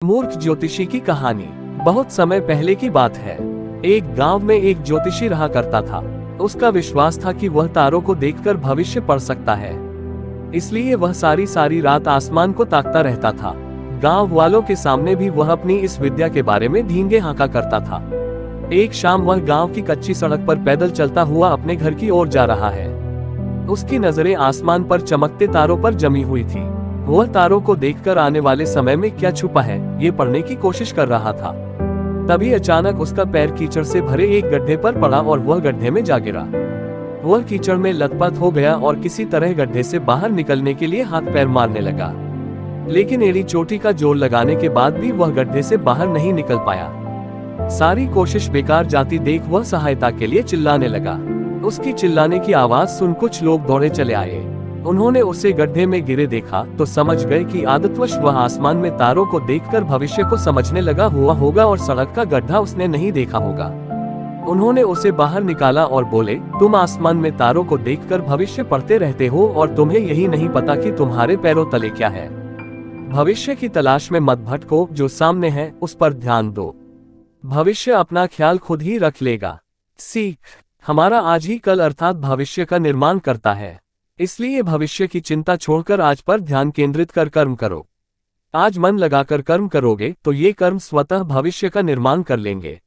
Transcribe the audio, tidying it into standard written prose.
मूर्ख ज्योतिषी की कहानी। बहुत समय पहले की बात है। एक गांव में एक ज्योतिषी रहा करता था। उसका विश्वास था कि वह तारों को देखकर भविष्य पढ़ सकता है। इसलिए वह सारी सारी रात आसमान को ताकता रहता था। गांव वालों के सामने भी वह अपनी इस विद्या के बारे में धींगे हाँका करता था। एक शाम वह गांव की कच्ची सड़क पर पैदल चलता हुआ अपने घर की ओर जा रहा है। उसकी नजरें आसमान पर चमकते तारों पर जमी हुई थी। वह तारों को देखकर आने वाले समय में क्या छुपा है ये पढ़ने की कोशिश कर रहा था। तभी अचानक उसका पैर कीचड़ से भरे एक गड्ढे पर पड़ा और वह गड्ढे में जा गिरा। वह कीचड़ में लथपथ हो गया और किसी तरह गड्ढे से बाहर निकलने के लिए हाथ पैर मारने लगा। लेकिन एड़ी चोटी का जोर लगाने के बाद भी वह गड्ढे से बाहर नहीं निकल पाया। सारी कोशिश बेकार जाती देख वह सहायता के लिए चिल्लाने लगा। उसकी चिल्लाने की आवाज सुन कुछ लोग दौड़े चले आए। उन्होंने उसे गड्ढे में गिरे देखा तो समझ गए कि आदतवश वह आसमान में तारों को देखकर भविष्य को समझने लगा हुआ होगा और सड़क का गड्ढा उसने नहीं देखा होगा। उन्होंने उसे बाहर निकाला और बोले, तुम आसमान में तारों को देखकर भविष्य पढ़ते रहते हो और तुम्हें यही नहीं पता कि तुम्हारे पैरों तले क्या है। भविष्य की तलाश में मत भटको, जो सामने है उस पर ध्यान दो। भविष्य अपना ख्याल खुद ही रख लेगा। सीख, हमारा आज ही कल अर्थात भविष्य का निर्माण करता है। इसलिए भविष्य की चिंता छोड़कर आज पर ध्यान केंद्रित कर कर्म करो। आज मन लगाकर कर्म करोगे तो ये कर्म स्वतः भविष्य का निर्माण कर लेंगे।